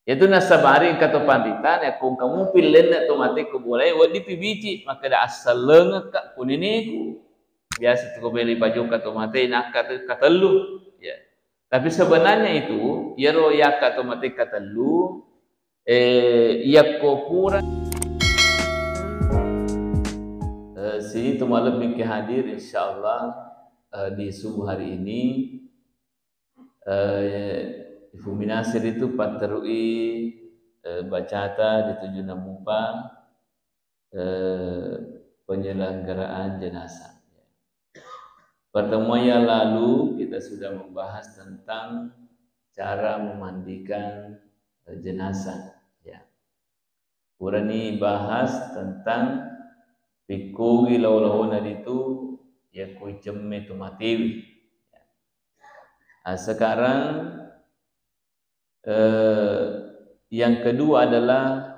Itu nasabari kata panditan ya kung kamu pilih na tomate ko boleh wadi pibici maka da asal leungak ka kuniniku biasa tu beli baju ka tomate nak katelu ya. Tapi sebenarnya itu yero ya ka tomate katelu ya ko kurang sini tu malam mungkin hadir insyaallah di subuh hari ini Ibu Minasir itu paterui bacata di 76 penyelenggaraan jenazah. Pertemuan yang lalu kita sudah membahas tentang cara memandikan jenazah. Ya. Kurang ini bahas tentang pikugi lau-launan itu ya kui cemme tu matiwi. Sekarang yang kedua adalah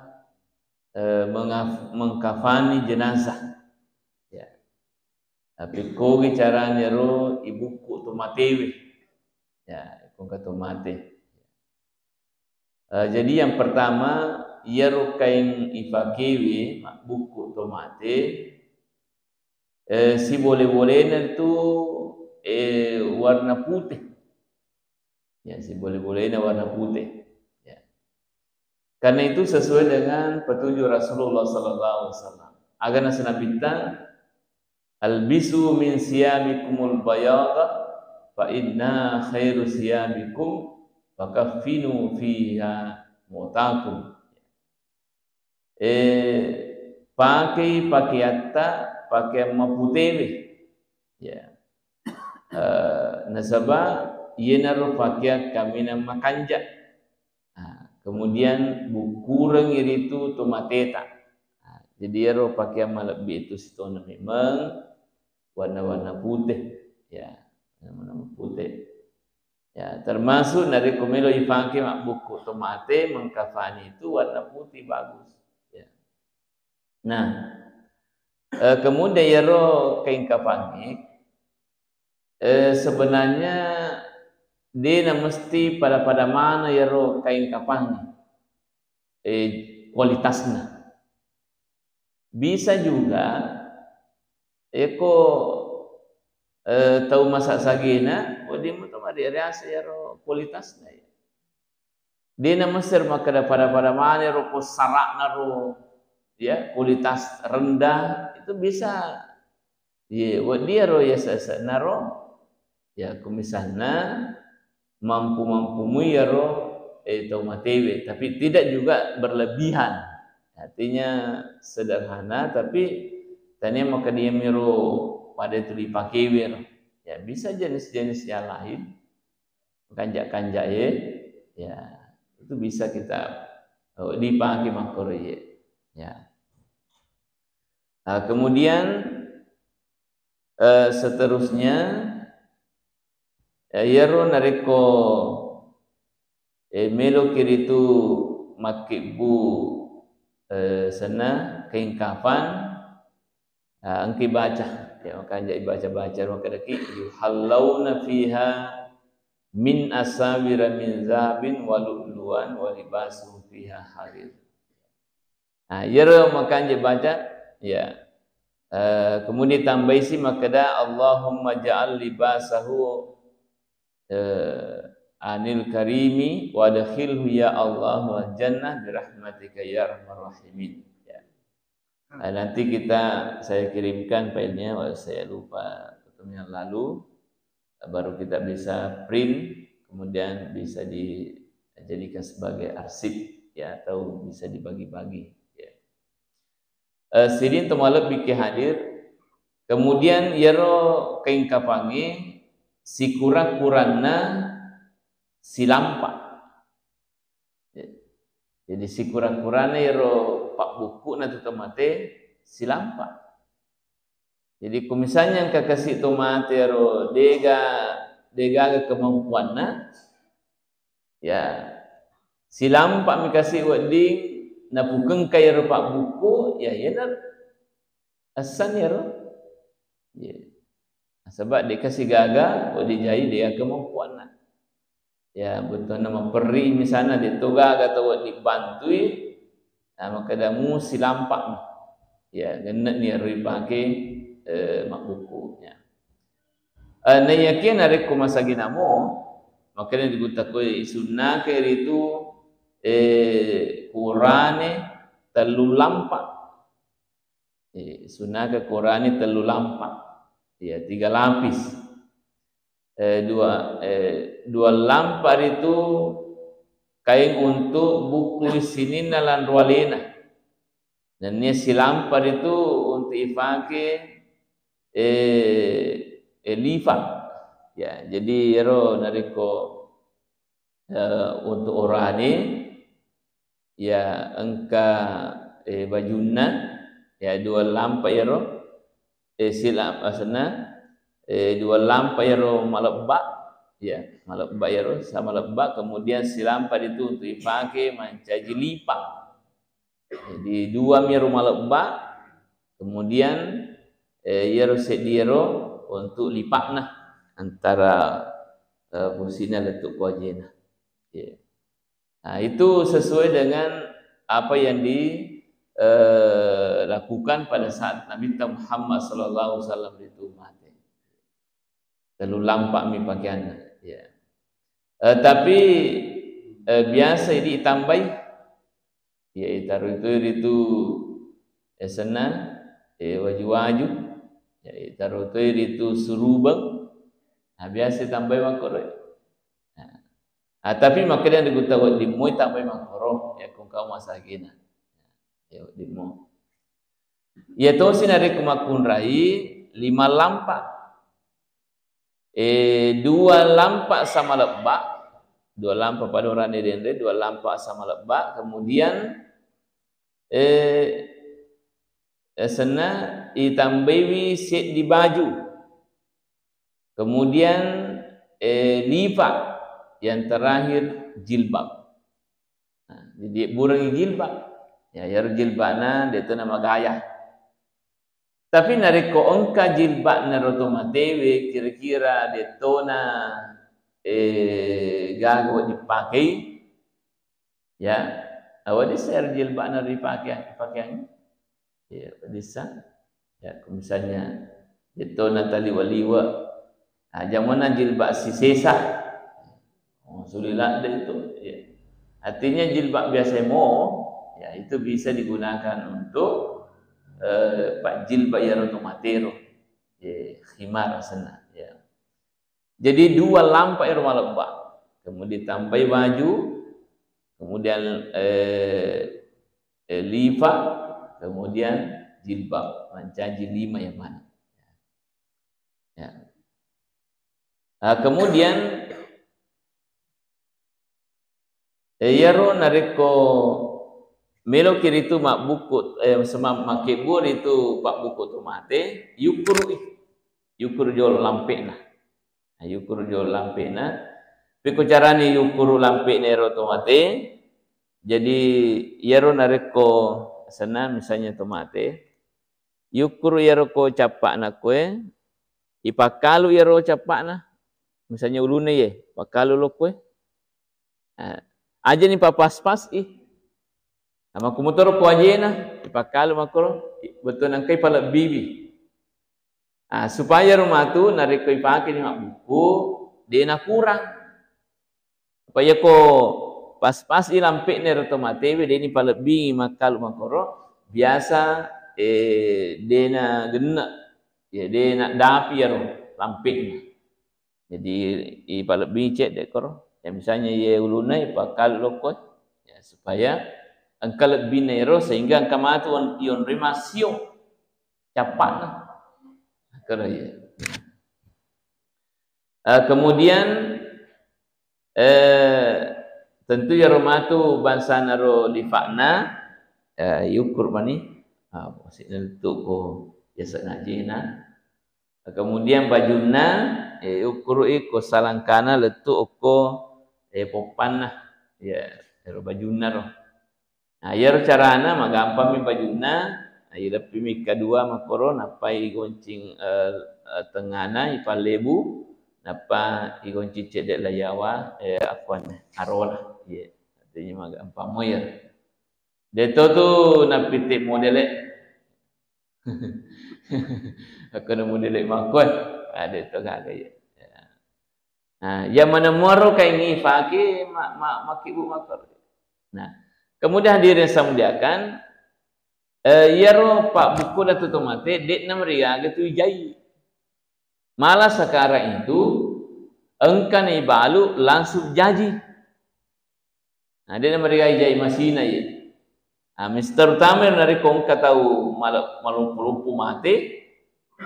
mengkafani jenazah. Ya. Tapi kogi caranya ro ibuku tu matewi. Ya, kung kata mati. Jadi yang pertama ia ro kain ifakewi buku tu mati. Si boleh-bolehnya itu warna putih. Ya, si boleh-bolehnya warna putih. Ya. Karena itu sesuai dengan petunjuk Rasulullah sallallahu alaihi wasallam. Agana senabitang albisu min siyamikumul bayada fa inna khairu siyamikum fakaffinu fiha mutakum. Pakai pakaiata pakai maputih. Ya. Nasabah yenaru pakai kami nama kanja. Kemudian bukurang itu tomateta. Jadi ero pakai malebih itu setona memang warna-warna putih. Ya, warna putih. Ya, termasuk dari komelo ifanke mak buku tomate mengkafani itu warna putih bagus. Ya. Nah, kemudian ero kain kafani sebenarnya dia mesti pada mana ya ro kain kapan kualitasnya bisa juga eko tahu masak sagina dia mah ada rasa ya ro kualitasnya ya dia mesti maka pada mana ro sarak ro ya kualitas rendah itu bisa ya dia ro ya sasa naro ya kumisanna mampu-mampumu ya roh tomatewe tapi tidak juga berlebihan artinya sederhana tapi tanya maka dia miro pada itu dipakai ya bisa jenis-jenis yang lain kanjak-kanjak ya itu bisa kita dipakai makro ya. Kemudian seterusnya yaro nareko melo kiritu makibu sana kain kafan angki baca ya makanya baca-baca makadaki yuhallawna fiha min asawira min zahabin walu'luan walibasuhum fiha harir. Yaro makanya baca ya kemudian tambah isi makada Allahumma ja'al libasahu anil karimi wa dakhilhu ya Allah wal jannah birahmatika ya arhamar rahimin ya. Nanti saya kirimkan filenya saya lupa pertemuan lalu baru kita bisa print kemudian bisa dijadikan sebagai arsip ya atau bisa dibagi-bagi ya. Sidin temalep biki hadir kemudian yaro kain kapangi si kurang-kurangna si lampa. Jadi si kurang-kurangna yaro pak buku na tomate si lampa. Jadi misalnya yang kasih tomate yaro dega kemampuanna ya si lampa mi kasih wading na pukeng kaya yaro pak buku ya yenar asan yaro. Ya. Sebab dia kasih gagal, dijahit dia kemampuan. ya betul nama peri misalnya ditoga atau dibantui, maka damu silampak ya genet ni ripake mak bukunya. Na yakin ari ko masaginamo makanya dibutakoi sunnah ke itu Qur'ane telu lampak. Sunnah ke Qur'ane telu lampak. Ya, 3 lapis. Dua lampak itu kain untuk buku sini nalan rualena. Dan ni si lampak itu untuk ifake lipat. Ya, jadi ero nariko untuk orang ini ya engka bajuna ya 2 lampa ero silam asana 2 lampa ero malebak ya malebak ero sama lebak kemudian si lampa itu untuk dipakai mencaji lipat. Jadi 2 miru malebak kemudian ero sediero untuk lipatna antara fungsinya letuk wajina. Ya. Nah, itu sesuai dengan apa yang dilakukan pada saat Nabi Muhammad sallallahu alaihi wasallam itu mati. Lalu lampak mi pakaiannya. Ya. Tapi biasa ini ditambah ya taruh itu sana waju-waju ya taruh itu surubang. Nah, biasa tambah makro. Tapi makanya digunakan di mo tambah makro ya kung kau masakina. Ya di mo. Ya to sinari kumakun rai 5 lampak. 2 lampak sama lebak. 2 lampak pada orang dendre 2 lampak sama lebak. Kemudian sana itambawi set di baju. Kemudian lipat yang terakhir jilbab. Nah, jadi burung jilbab. Ya jilbabna dia tu nama gaya. Tapi nariko engka jilbab naroto matewe kira-kira dia tona gago dipakai ya. Awak share jilbab na dipakai ya bisa. Ya misalnya dia tona tali waliwa. Jamana jilbab si sesa. Sulilah itu ya. Artinya jilbab biasa ya itu bisa digunakan untuk pak jilbab yang otomatero ya khimar sana ya. Jadi 2 lampak yang lebak. Kemudian tambah baju, kemudian lipat, kemudian jilbab. Mencaji 5 yang mana? Ya. Kemudian yaro nariko melo kiri itu mak buku semam makibur itu pak buku tu mate yukur jol lampena. Yukur jol lampena. Piko carane yukur lampena ero tu mate. Jadi yaro nariko sana misalnya tu mate. Yukur yaro ko capak na kue. Ipakalu yaro capak na. Misalnya ulune ye, pakalu lo kue. Aja ni papas-pas Nama kumotor ko aja na, ipakalu makro betul nangkai palak bibi. Supaya rumah tu narik ko ipake ni mak buku, dia nak kurang. Supaya ko pas-pas lampe ni rotomatewe dia ni palak bibi makalu makro biasa dia na genak. Ya dia nak dapi ro lampe ni. Jadi ipalak bicet dekor ya misalnya ye ulunai pakal lokot ya supaya angka binero sehingga angka matu ion remasio cepat kira ya. Kemudian tentu ya romatu bangsa naro lifakna yukur mani masih nentu ko biasa ngaji na. Kemudian bajuna ukur ko salangkana letu ko popan lah ya ero bajuna roh. Nah ya carana magampang mi bajuna ayo lepi mi kedua makoro napai goncing tengana ipalebu napa igon cicit dek layawa afwan arola ye artinya maga ampamoyer deto tu napitik modelek aku nak modelek makot ada tu gak ya. Nah, yang mana muaro kai ni faki makibu makor. Nah, kemudian hadirin samudiakan yaro pak buku dah tutup mati dek namria gitu jai. Malah sekarang itu engkan ibalu langsung jaji. Nah, dia namria jai masina ya. Nah, Mister Tamer dari kong katau malu mati.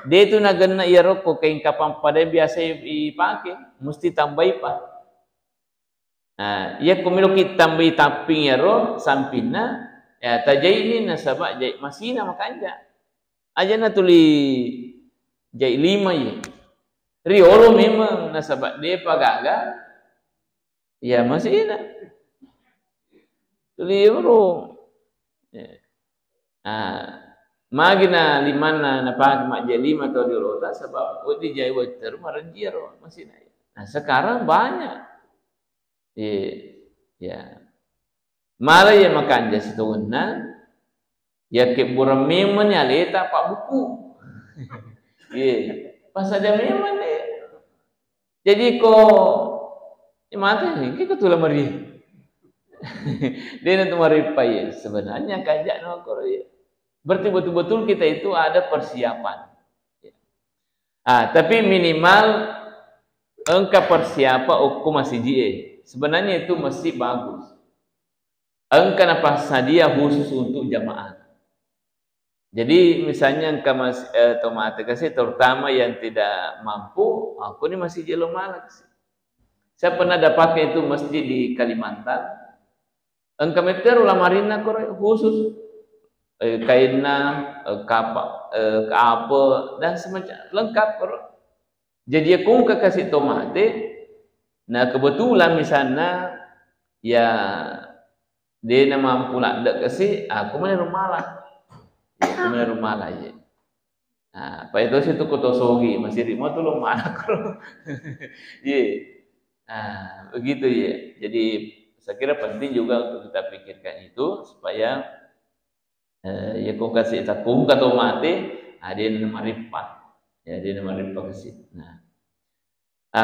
Dia itu nagana yaro ko kain kapan pada biasa dipakai mesti tambah pa. Nah, ia kumiluki tambah taping yaro sampina ya tajai ini nasabak jai masina makanja. Aja na tuli jai 5 ye. Riolo memang nasabak dia pagaga ya masina. Tuli euro. Ya. Magina limana napag majelim atau dirota sebab di jai water maranjiro masih naik. Nah sekarang banyak, ya malah ya makan jas itu ya keburan memang ya leta pak buku, pas ada memang deh. Jadi kok mati nih kita tulah mari, dia nanti mari payah sebenarnya kajak no korea. Berarti betul-betul kita itu ada persiapan. Tapi minimal engkau persiapan hukum masih JE. Sebenarnya itu masih bagus. Engkau apa sadia khusus untuk jamaah. Jadi misalnya engkau masih otomatis kasih terutama yang tidak mampu, aku ini masih jelom malah. Saya pernah dapatnya itu masjid di Kalimantan. Engkau meter ulama marina khusus kainna, apa dan semacam lengkap. Jadi aku kasih tomate. Nah kebetulan misalnya ya dia nak mampu nak dak kasih, aku mana rumah lah ya. Nah, apa itu situ kotosogi masih rimo tu lo mana kro. Ye. Nah, begitu ya. Jadi saya kira penting juga untuk kita pikirkan itu supaya ya kau kasih takum kata mati, dia nama ripat, ya dia nama ripat kasih. Nah,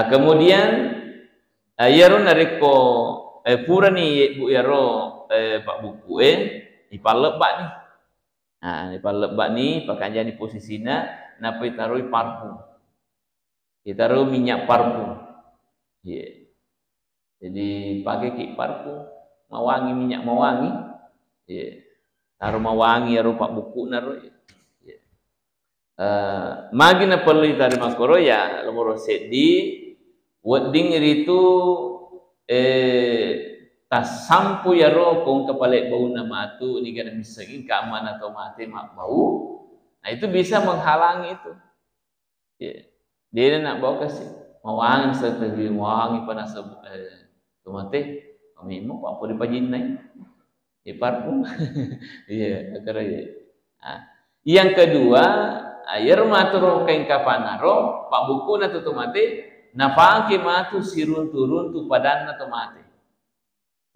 kemudian yaro nariko pura ni bu yaro pak buku ipalep bak ni, ipalep bak ni pakai jadi posisinya, napa taruh parfum, taruh minyak parfum, yeah. Jadi pakai kik parfum, mawangi minyak mawangi, yeah. Taruh mawangi rupa buku naruh. Magi na perlu diterima koro ya lomoro sedi wedding itu tas sampu ya ro kong kepalek bau nama tu ni kan misagin keamanan atau mati mak bau. Nah itu bisa menghalangi itu. Dia nak bawa kasih mawangi setelah mawangi panas tu mati kami mau apa di pajin naik. Parfum. Iya, akhirnya. Yang kedua, air matur kain kapanaro, pak buku na tutu mati, napaki matu sirun turun tu padan na mati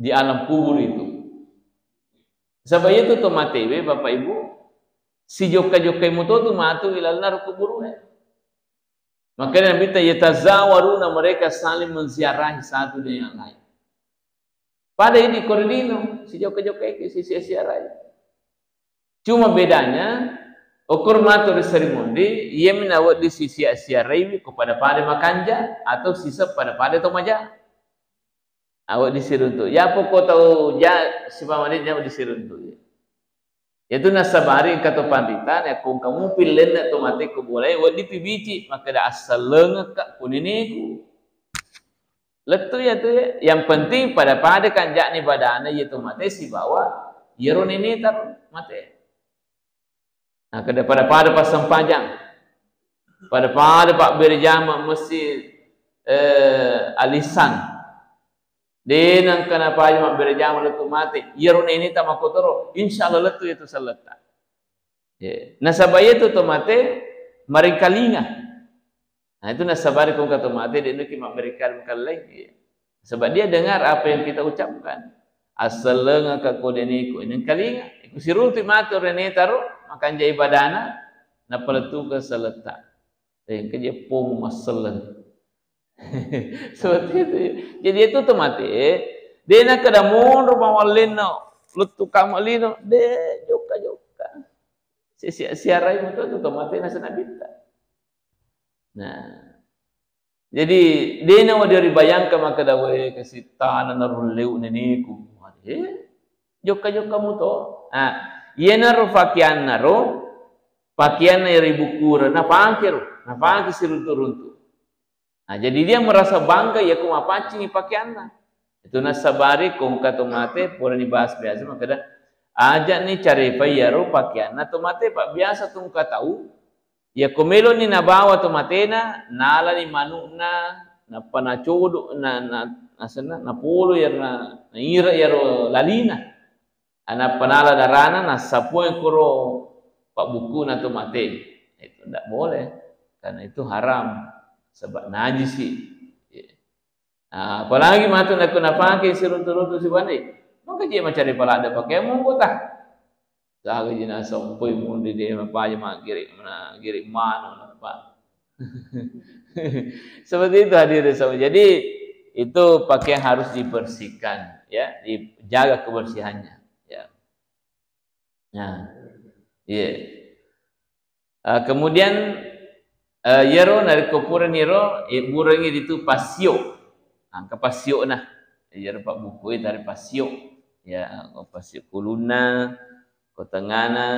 di alam kubur itu. Sebab itu tu mati, bapak ibu, si joka-joka muto tu matu ilal nar kubur. Makanya Nabi yatazawaruna mereka saling menziarahi satu dengan yang lain. Pada ini koordino si joka-joka si siarai. Cuma bedanya ukur matur serimondi ia menawat di sisi siarai kepada pada makanja atau sisa pada tomaja. Awak disiruntu. Ya pokok tahu ya si pamanit yang disiruntu. Yaitu nasabari kata panditan ya kung kamu pilih nak tomate ko boleh wad di pibici maka dah asal lengak kuniniku. Letu ya tu ya. Yang penting pada kanjak ni badana yaitu mate si bawa yeron ini tar mate. Nah pada pasang panjang. Pada pak berjama mesti alisan. Denang kenapa mak berjama letu mate. Yeron ini tak makotoro. Insyaallah letu itu seleta. Ya. Nah sabaya itu tomate maring kalinga. Nah itu nasabari kong kata mati dia nuki memberikan lain. Sebab dia dengar apa yang kita ucapkan. Asaleng ka kodeni ko ini kalinga. Iku sirunti matur rene taruh makan jai badana na peletu ke seleta. Yang kerja pung maselen. Seperti itu. Jadi itu tu mati. Dia nak kedamun rumah walino, lutu kamalino, dia joka. Siarai itu tu mati nasa nabita. Nah, jadi dia nak dari bayangkan maka dawe kasih tanah naruleu neniku. Joka muto. Ah, ia naru pakaian naru, pakaian ribu kura, napangkir siruntu. Nah, jadi dia merasa bangga ya kuma pancing pakaiannya. Itu nasabari kong kata mate pura dibahas biasa maka dah ajak ni cari payaro pakaiannya tu mate pak biasa tu muka tahu. Ya komelo ni nabawa tu mate nala ni manuna na panacodo na polo ya na ira ya lalina. Ana panala darana na sapu yang kuro pak buku na tu mate. Itu tidak boleh karena itu haram sebab najis sih. Apalagi matu nak kena pakai siruntu-runtu si bani. Maka dia mencari pala ada pakai monggo tah. Sahaja jina sampai mundi dia apa aja mak girik mana apa. Seperti itu hadirin semua. Jadi itu pakaian harus dibersihkan ya, dijaga kebersihannya ya. Nah, iya. Kemudian yero dari kupuran yero burangi itu pasio. Angka pasio nah, ya pak buku dari pasio, ya pasio kuluna, kotengana,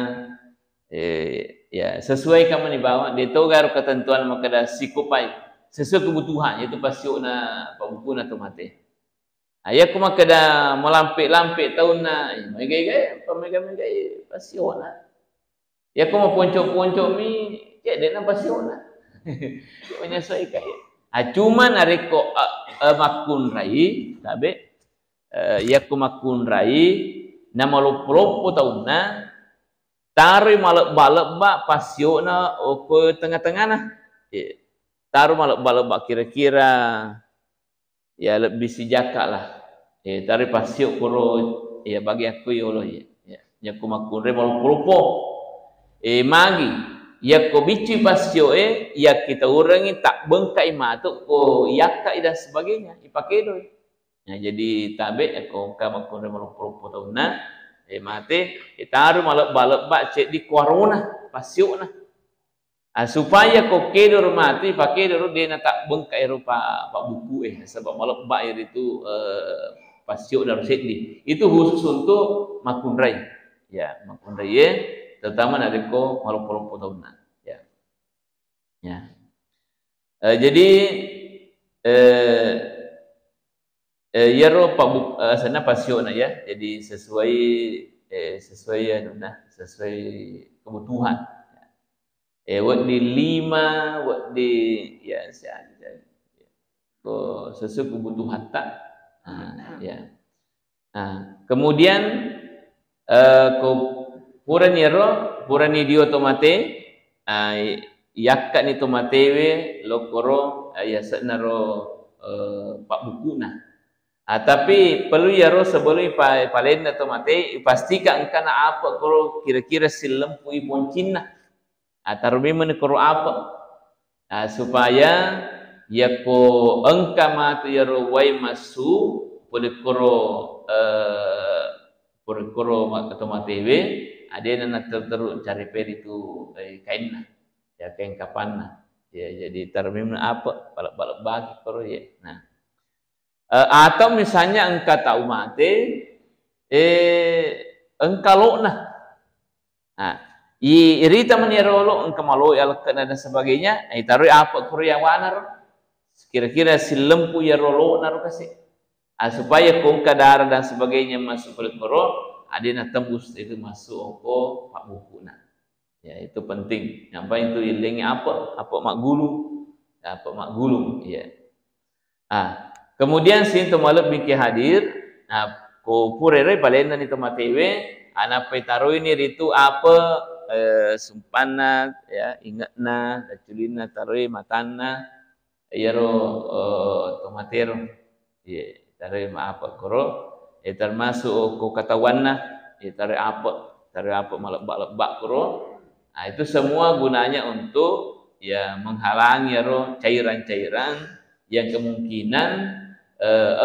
ya sesuai kamu dibawa. Dia tahu garu ketentuan maka dah sikupai sesuai kebutuhan itu pasio na pak buku na tomate. Ayah aku maka dah melampik tahun na, megai pasio na. Ya aku mau poncok mi, ya dia na pasio na, menyesuaikan. Cuman ariko makun rai, tabe, ya ku makun rai, nama lopo tahun na, taruh malak ba pasio na opo tengah-tengah na, taruh malak kira-kira, ya lebih sijaka lah, taruh pasio kuro, ya bagi aku yolo ya ku makun rai lopo, magi. Ya ko bici pasio ya kita urangi tak bengkai matu ko yakka dan sebagainya dipakai doi. Ya jadi tabe ko kama ko remalo tahunna mate taruh malak bak cek di kuarona pasio na. Supaya ko kedor mati pakai doro dia tak bengkai rupa pak buku sebab malak bak itu pasio dan sedih. Itu khusus untuk makunrai. Ya, makunrai terutama dari ko malu tahun ya. Jadi yero pak sana pasio na ya. Jadi sesuai kebutuhan. Wak di 5, wak di ya ko sesuai kebutuhan tak. Ya. Kemudian ko puran ni dio tomate yakka ni tomatewe lokoro ya senaro pak buku nah. Tapi perlu yaro sebelum palen na tomate pastikan kana apa koro kira-kira silempu iponcin nah. Taruh memang koro apa supaya ya ko engka matu yaro wai masu pode koro tomatewe ada nana terus cari peri itu kain nah. Ya kain kapan nah. Ya jadi termim apa balap bagi koro ya. Nah. Atau misalnya engkau tahu mate engkau lo nah. Nah, irita menirolo engkau malu alkan dan sebagainya, taruh apa koro yang wanar. Kira-kira si lempu ya rolo naruh kasih. Supaya kongka darah dan sebagainya masuk ke koro, ada yang tembus itu masuk oko pak buku nah. Ya itu penting. Yang paling itu ilingi apa mak gulu, ya. Kemudian sin tomalep biki hadir. Ko purere balena ni tomatewe, anak petaru ini itu apa sumpana ya ingatna daculina taroi matana yaro tomatero ya taroi apa koro termasuk ko katawanna ya taroi apa malebak koro. Nah, itu semua gunanya untuk ya menghalangi yaro cairan-cairan yang kemungkinan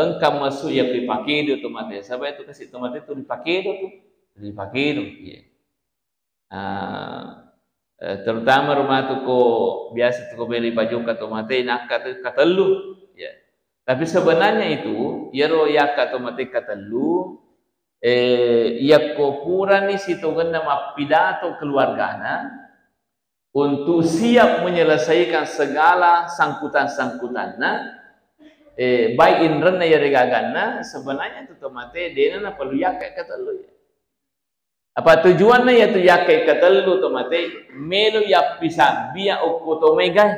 engkau masuk ya dipakai itu tomatnya. Sampai itu kasih tomatnya itu dipakai itu ya. Terutama rumah tu ko biasa tu ko beli baju katomate nak katelu ya. Tapi sebenarnya itu yaro ya katomate katelu ya ko purani situ nama pidato keluargana untuk siap menyelesaikan segala sangkutan-sangkutanna baik indrena ya regagana sebenarnya tu tomate dena perlu yakai katelu ya. Apa tujuannya ya tu yakai katelu tomate melu ya bisa biya okuto megai.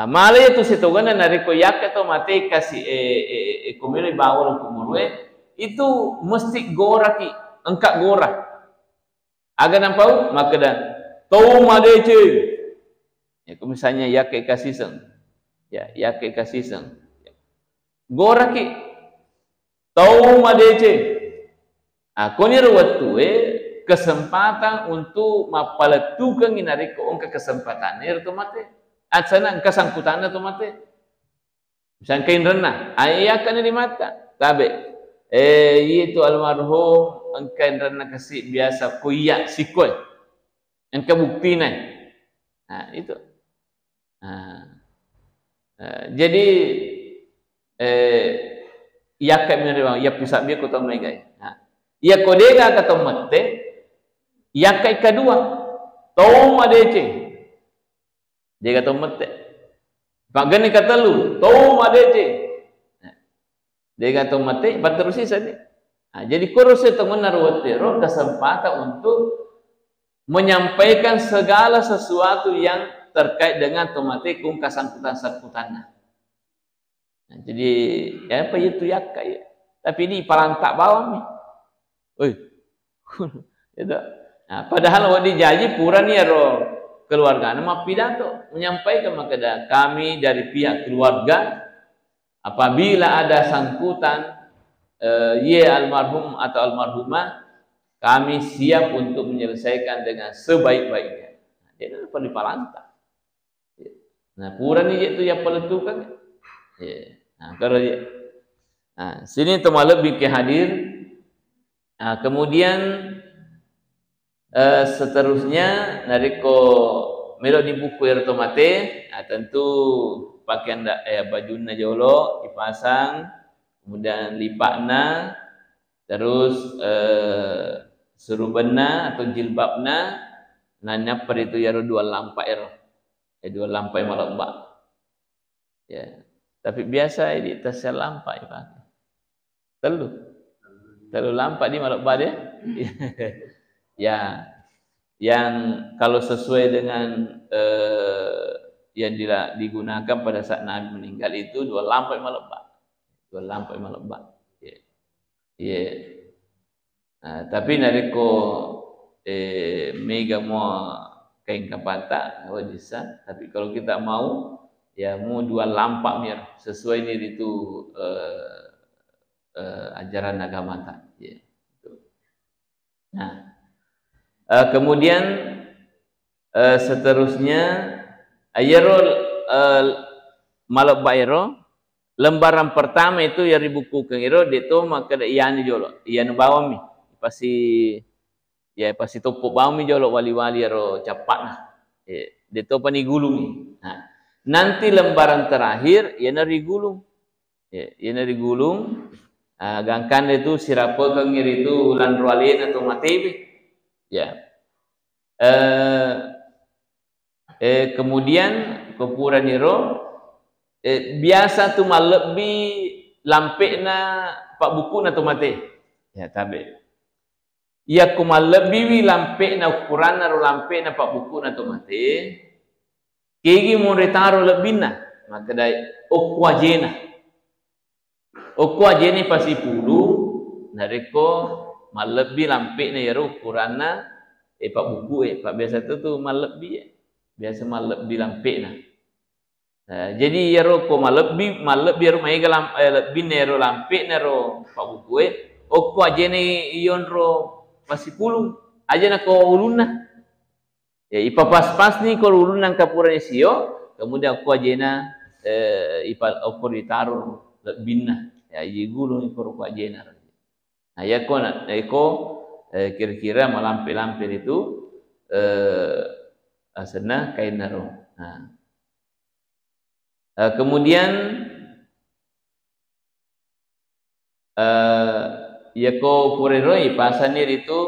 Male itu situgana nariko yakai tomate kasih kumiri bawang kumurwe itu mesti gora ki engkak gora. Agar nampau maka dah tomate ya misalnya yakai kasiseng. Ya yakai kasiseng. Gora ki tomate Koni rawatu kesempatan untuk mapalatukan inariko ongka kesempatan itu mate. Atsana engka sangkutan itu mate. Misalnya kain renah, ayakan di mata. Tabe, itu almarhum engka renah kasih biasa kuya sikoi. Engka bukti nai. Nah itu. Jadi yakan menerima, ya pisah dia kota megai. Ya kodega kata mate, ya kai kedua, toma dece, dia kata mate, pagani kata lu, toma dece, dia kata mate, baterusi saja. Jadi kurus itu menaruh kesempatan untuk menyampaikan segala sesuatu yang terkait dengan tomate kum kasangkutan-sangkutannya. Jadi apa itu ya kai, tapi ini palantak bawah nih. Padahal wadi janji pura ni ro keluarga nama pidato menyampaikan makada kami dari pihak keluarga apabila ada sangkutan almarhum atau almarhumah kami siap untuk menyelesaikan dengan sebaik-baiknya. Jadi apa di palanta. Nah pura ni itu yang peletukan. Nah kalau sini tu malam bikin hadir. Kemudian seterusnya nariko melo di buku tomate, tentu pakaian bajuna jolo dipasang, kemudian lipakna, terus surubena atau jilbabna, nanya per itu yaro dua lampai dua lampai malembak. Ya, tapi biasa di tasnya lampai pakai. Terlalu lampak di malak badai. Ya, yang kalau sesuai dengan yang digunakan pada saat Nabi meninggal itu dua lampak malak ya. Tapi nariko mega mau kain kapata, bisa. Tapi kalau kita mau, ya mau dua lampak mir sesuai ini itu. Ajaran agama ya. Nah, kemudian seterusnya ayero malak bairo lembaran pertama itu yang dibukukan iro itu maka ian jolo ian bawami pasti topok bawami jolo wali-wali ro cepat nah itu pani gulung. Nah, nanti lembaran terakhir ian digulung gangkan itu sirapa kengir itu ulan rualin atau matebe ya. Kemudian kepuran iro biasa tu lebih lampekna pak buku na tu mate ya tabe ya kuma lebih lampekna ukuran na lampekna pak buku na tu mate kegi mo retaro lebihna maka dai okwajena pasti pulu nareko lebih lampekna yaro ukuranna pak buku pak biasa tu malep bi biasa malep bi lampek nah. Jadi yaro ko malep yaro mai galam lebih nero lampek nero pak buku ko aja ni ion ro pasipulung aja nak ko ulun nah. Ya ipa pas ni ko ulun nang kapura sio kemudian ko aja na ipa ko ditaruh lebih nah. Ya i gulung ko aja na. Nah ya ko kira-kira malampir-lampir itu asana kain naro. Nah. Kemudian ya ko pureroi pasanir itu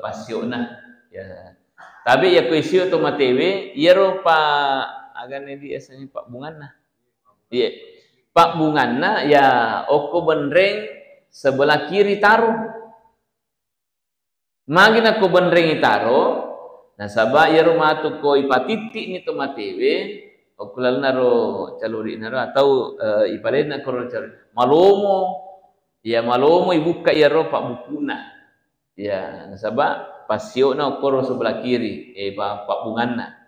pasiona ya. Tapi ya ko isio to matewe yero pa agan di asanya Pak Bunganna. Iya. Pak Bunganna ya oko benreng sebelah kiri taruh. Magin ako benreng itaro, nasaba yero matu ko ipatitik ni tomatewe, o kulal naro caluri naro atau ipalen na ko caluri. Malomo ibuka yero pak bukuna. Ya, nasaba pasio na ko sebelah kiri, pak bunganna.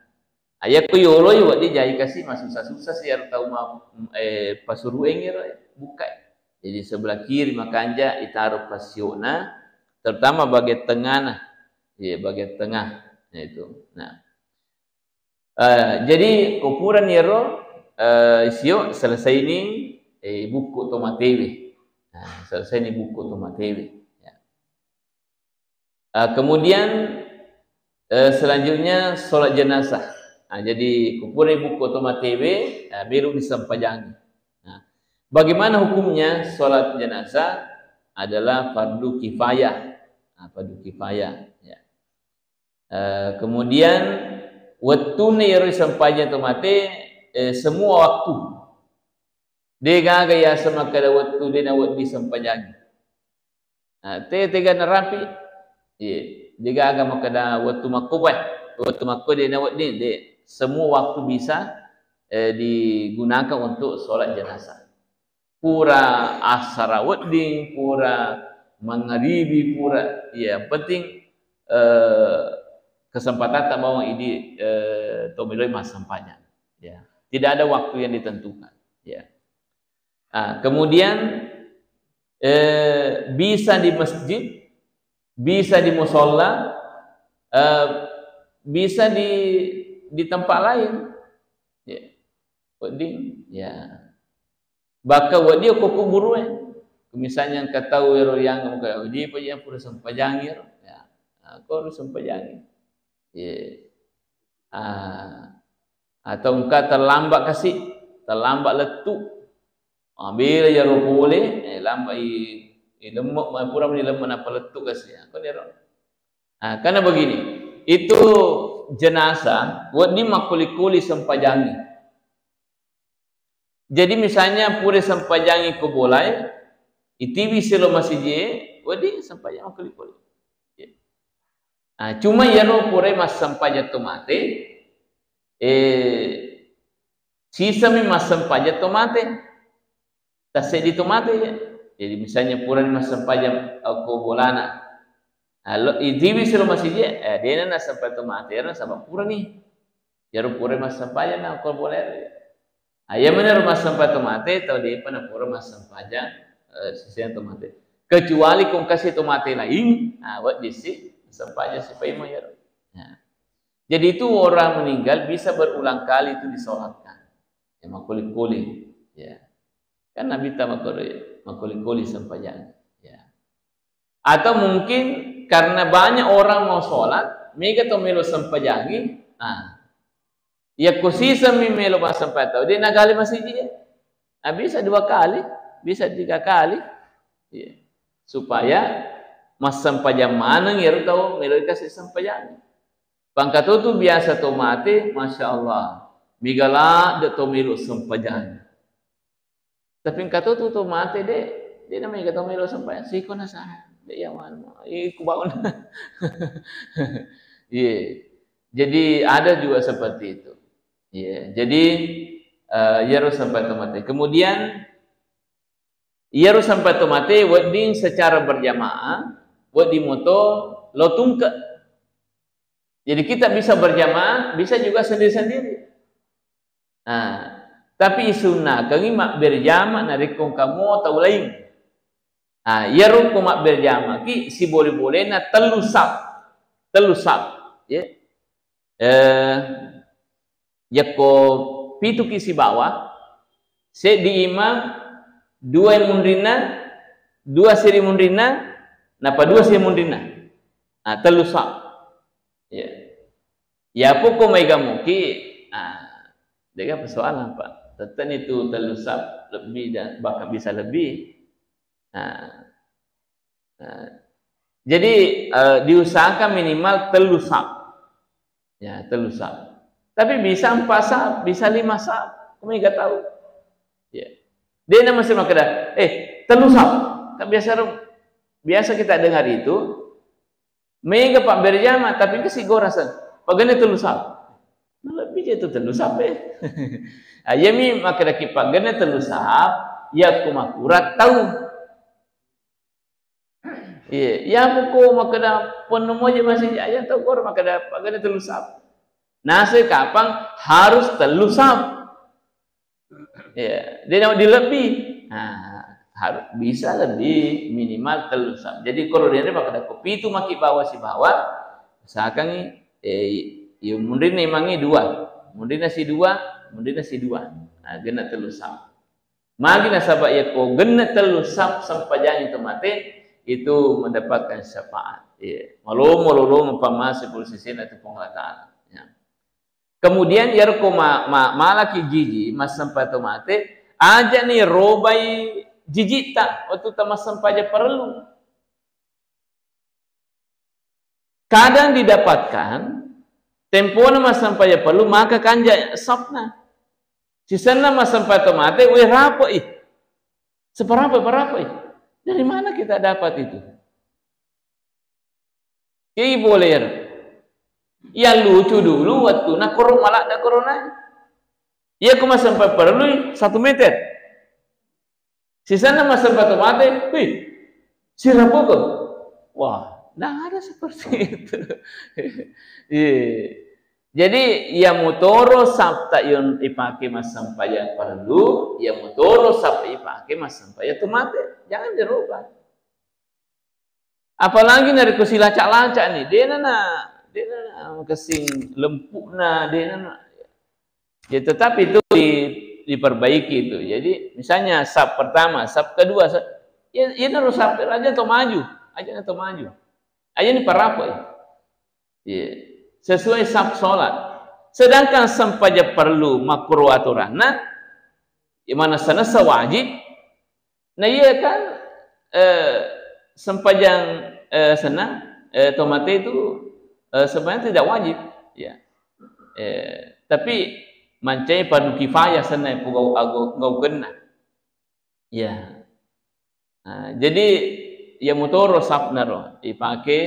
Ayak ko yolo yo di jai kasih susah-susah sih yero tau pasurueng yero buka. Jadi sebelah kiri makanja itaruh pasio na terutama bagian tengah nah, ya bagian tengah itu. Nah, jadi kupuran yero sio selesai ini buku tomatewe. Nah, selesai ini buku tomatewe. Ya. Kemudian selanjutnya sholat jenazah. Nah, jadi kupuran buku tomatewe baru disampajangi. Nah, bagaimana hukumnya sholat jenazah? Adalah fardu kifayah. Fardu kifayah ya. Kemudian waktune yero sampainya tomate semua waktu dega gaya sama kada waktu dina waktu sampainya. Tega narapi ye dega aga makada waktu makko dina waktu de semua waktu bisa digunakan untuk sholat jenazah. Pura asara wedding, pura maghribi, pura ya penting kesempatan tak mau ini tomiloi mas sampainya ya. Tidak ada waktu yang ditentukan ya. Kemudian bisa di masjid, bisa di musola, bisa di tempat lain ya. Wedding ya. Baka wadi ko kuburu misalnya kata wero yang ka wadi pa yang pura sampajangi ya ko sampajangi ye atau engka terlambat letu bila ya boleh lambat lemuk pura ni lemuk apa letu kasih ko ni karena begini itu jenazah wadi makuli-kuli sampajangi. Jadi misalnya pure sampajangi ko bolai, itiwi selo masih je, wadi sampajangi makuli-kuli. Cuma yano pure mas sampaja tomate, sisa mi mas sampaja tomate, tasik di tomate ya. Jadi misalnya pure mas sampaja ko bolana, itiwi selo masih je, dia na sampaja tomate, na sama pure ni, yaro pure mas sampaja na ko boleh. Ayah mana rumah sampah tomate atau dia pernah pura rumah sampahnya sisian tomate. Kecuali kau kasih tomate lain, buat disi sampahnya supaya mayar. Jadi itu orang meninggal bisa berulang kali itu disolatkan. Ya makuli-kuli, ya. Kan Nabi tak makuli-kuli sampahnya. Ya. Atau mungkin karena banyak orang mau sholat, mereka tu melu sampajangi, ya kusisa mi melo mas sampai tahu dia nagali masih dia. Bisa 2 kali, bisa 3 kali. Ya. Supaya mas sampajang mana ngiru tahu melo kasih sampajang. Pangkat itu biasa tomate, masya Allah. Migala de tomelo sampajang. Tapi kata itu tomate dia namanya kata tomelo sampajang. Siko na sana. Dia mana? Kubaun. Iya. Jadi ada juga seperti itu. Ya, jadi yero sampai tomate. Kemudian yero sampai tomate wedding secara berjamaah, wedding moto lotungke. Jadi kita bisa berjamaah, bisa juga sendiri-sendiri. Nah, tapi sunnah kami mak berjamaah narikong kamu atau lain. Nah, ya ruko mak berjamaah ki si boleh-boleh na telusap, ya. Ya ko pitu ki si bawah, se di imam dua yang mundrina, dua siri mundrina, napa dua siri mundrina. Nah, telusap. Ya. Ya pokok mega muki. Dia persoalan Pak. Tentang itu telusap lebih dan bahkan bisa lebih. Jadi diusahakan minimal telusap. Ya, telusap. Tapi bisa 4 sap, bisa 5 sap. Kamu enggak tahu. Ya. Dia nama masih makada, telusap. Kan biasa kita dengar itu. Mega Pak berjamaah tapi ke si gorasan. Pagane telusap. Lebih itu telusap Ayami makada ki pagane telusap, ya kumakurat tahu. Iya, ya buku makada penuh aja masih ayat tahu kor makada pagane telusap. Nasi kapang harus telusap. Ya, dia mau dilebih. Harus bisa lebih minimal telusap. Jadi kalau dia makada kopi itu maki bawah si bawah, usahakan yang mundin emangi 2. Mundin si 2, mundin si 2. Nah, gena telusap. Magi nasabak ya ko gena telusap sampai jangan itu mati itu mendapatkan syafaat. Ya. Malu mempamasi posisi itu penghelataan. Ya. Kemudian ya ko malaki jiji mas sampai itu mati aja nih robai jiji tak waktu tamas sampai aja perlu. Kadang didapatkan tempo nama sampai perlu maka kanja sapna. Sisana mas sampai tomate, rapo seberapa Dari mana kita dapat itu? Ki boleh. Ya lucu dulu waktu nak korong malak dah corona. Ya aku mas sampai perlu 1 meter. Sisana mas sampai tomate, si rapo kok. Wah, nah ada seperti itu. Jadi ya motoro sabta yon ipake mas sampaya perlu, ya motoro sabta ipake mas sampaya tomate. Jangan dirubah. Apalagi dari kusilacak-lacak nih, dia nana kesing lempuk dia nana. Ya tetap itu diperbaiki itu. Jadi misalnya sab pertama, sab kedua, ya harus sab aja atau maju, aja ini parapo ya. Sesuai sab solat. Sedangkan sampaja perlu makruh aturanna, di mana sana sewajib. Nah iya kan sempajang sana tomate itu sebenarnya tidak wajib, ya. Tapi mancai padu kifayah sana pugau agau kena, ya. Jadi ya motoro sapnaro dipakai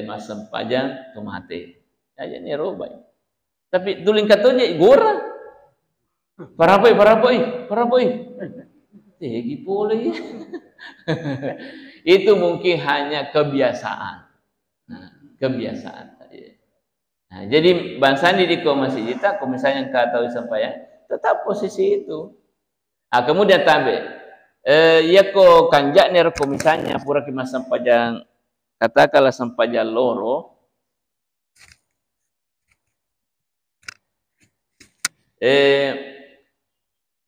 mas sempajang tomate. Aja ni robai. Tapi tuling katonya gora. Parapoi. Tegi boleh. Itu mungkin hanya kebiasaan. Kebiasaan. Nah, jadi bangsa di masih kita, kalau misalnya kata sampai tetap posisi itu. Kemudian tambe. Ya ko kanjak nih ko misalnya pura ki mas sampajang katakanlah sampajang loro.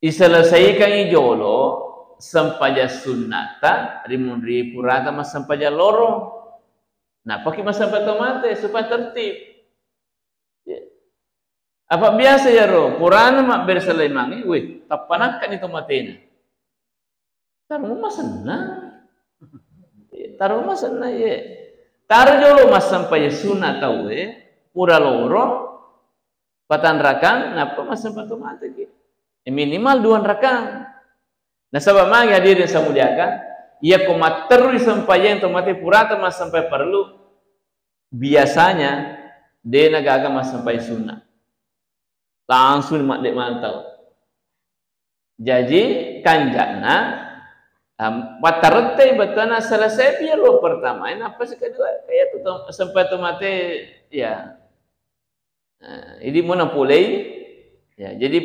Diselesaikan ijolo sampaja sunnata rimunri purata mas sampaja loro. Nah, pakai mas sampai tomate supaya tertib. Ya. Apa biasa ya ro? Purana mak berselemangi, tapanakan itu matena. Taruh mas senang. Taruh mas senang ya. Taruh jolo mas sampai sunnah tahu pura loro. Patan rakang, napa mas sempat mati gitu. Minimal 2 rakang. Nah, sabab magi hadirin samudiakan, ia komat terus sampai yang tomate purata mas sampai perlu. Biasanya dia nagaga mas sampai sunnah. Langsung mak dek mantau. Jadi kanjana patarete betana selesai biar lo pertama. Ini apa sih kedua? Kayak tuh sampai tomate ya. Ini mana pulai ya, jadi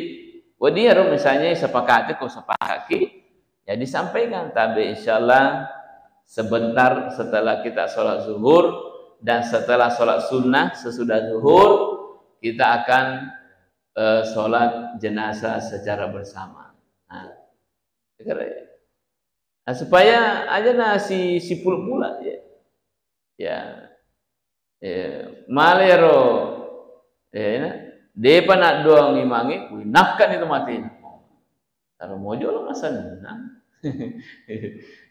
wadi aro misalnya sepakati ko sepakati ya disampaikan tapi insyaallah sebentar setelah kita sholat zuhur dan setelah sholat sunnah sesudah zuhur kita akan sholat jenazah secara bersama. Nah, supaya aja nasi si pula ya malero depa nak doang imangi nakkan itu mati kalau mojo lo masa senang.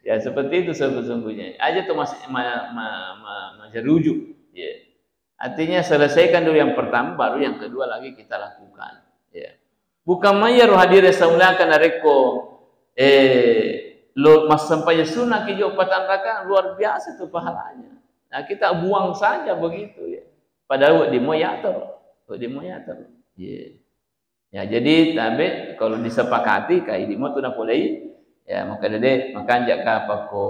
Ya seperti itu sesungguhnya aja tuh masih masih rujuk ya. Artinya selesaikan dulu yang pertama baru yang kedua lagi kita lakukan ya. Bukan maya roh hadir saulakan areko lo mas sampai sunnah kijo patan raka luar biasa tuh pahalanya. Nah kita buang saja begitu ya. Padahal di moyator. Ya jadi tapi kalau disepakati kayak di mau tu nak boleh ya maka dede maka anjak apa ko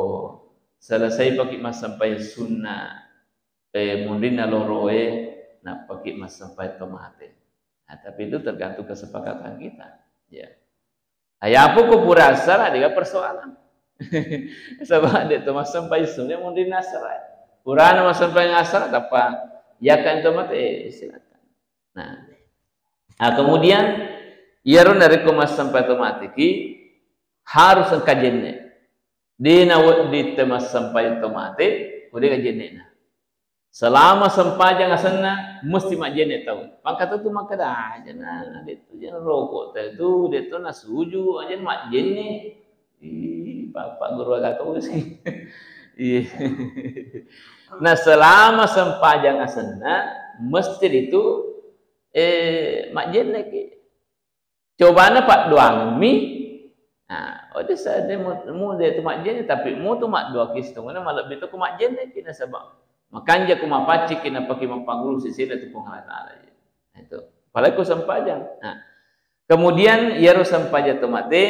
selesai pakai mas sampai sunnah mundina loroe nak pakai mas sampai tomate. Nah tapi itu tergantung kesepakatan kita ya. Ayah apa ko purasa lah dia persoalan. Sebab dia tu mas sampai sunnah mundina serai. Purana mas sampai ngasar apa ya kan tomate silakan. Nah, kemudian iaron dari kemas sampai otomatiki harus kajennya. Di nawat di temas sampai otomatik, udah kajennya. Selama sampai jangan sana, mesti makjennya tahu. Maka tu maka dah aja nah, itu jangan rokok. Itu dia tu nak suju aja makjennya. Bapak guru agak tahu sih. Nah selama sampai jangan sana, mesti itu makjen lagi. Cobanya Pak doang mi. Nah, ada saya mu dia tu makjen tapi mu tu mak dua kis tu mana malah betul ku makjen lagi na sebab. Makan je ku mapacik kena pakai mapaguru sisi tu penghalang aja. Itu. Apalagi ku sampajang. Nah. Kemudian ia ro sampaja tu mate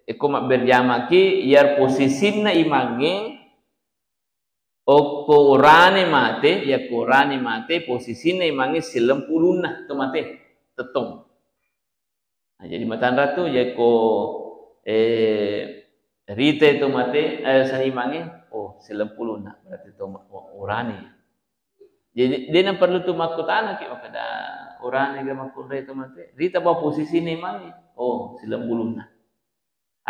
ku mak berjamaki iar posisina imange Qur'ane mate ya Qur'ane mate posisinya imangi silempuluna tu mate tetong. Nah, jadi matan ratu ya rite tu mate sa imangi silempuluna berarti tu Qur'ane. Jadi dia nak perlu tu makutana ki makada Qur'ane ga makundai tu mate. Rita ba posisinya imangi silempuluna.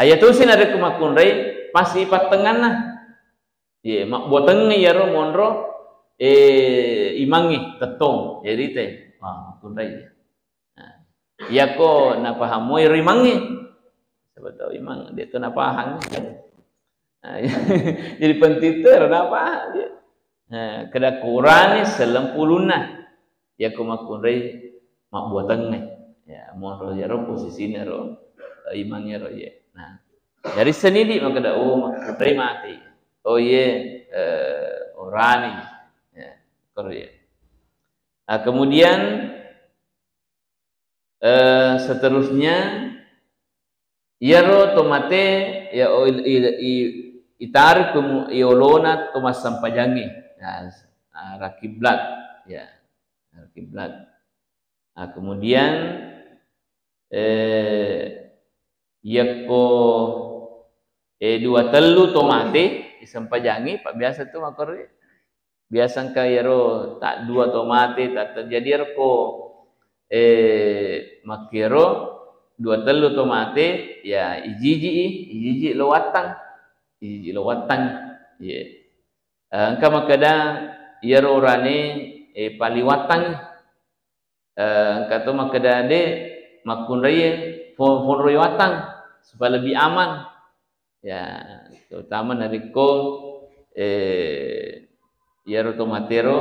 Ayat tu sin ada kumakundai pasti patengan nah. Ya, mak boteng ya ro monro imangi tetong jadi teh kundai nah ya ko na paham moi rimangi sebab tahu imang dia tu na pahang nah, jadi pentiter na apa dia nah kada Qur'an selempuluna ya ko mak kundai mak boteng ya monro ya ro posisinya ro imangnya ro ya nah dari senidi mak kada mak kundai mati Orani ya, nah, kemudian seterusnya iaro tomate ya itar kum iolona tomas sampajangi ya rakiblat ya rakiblat nah, kemudian yako dua telu tomate isampajangi pak biasa tu makor biasa kaya ro tak dua tomate tak terjadi ko makiro dua telu tomate ya iji lo watang ya angka makada ya ro rane paliwatang angka tu makada de makunrai fonroi watang supaya lebih aman ya terutama dari yaroto matero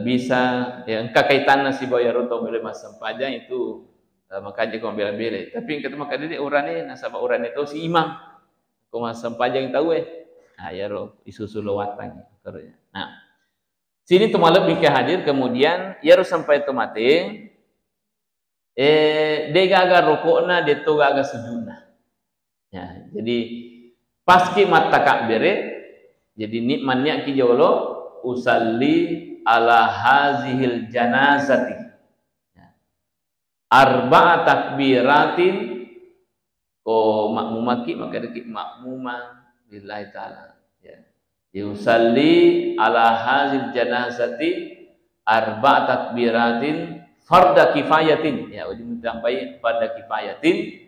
bisa yang kaitan nasi bawa yaroto boleh masam pajang itu makanya kau bela-bela tapi yang ketemu kali urane nasabah urane itu si imam kau masam pajang tahu yaro isusu lawatan nah sini tu malam bingkai hadir kemudian yaro sampai tomate dia gagal rokokna dia tu gagal sujudna ya jadi paski mata kabere jadi nikmatnya ki jolo usalli ala hazihil janazati arba'a takbiratin ko makmumaki maka dikit makmumah lillahi ta'ala ya yusalli ala hazil janazati arba'a takbiratin farda kifayatin ya ditampai farda kifayatin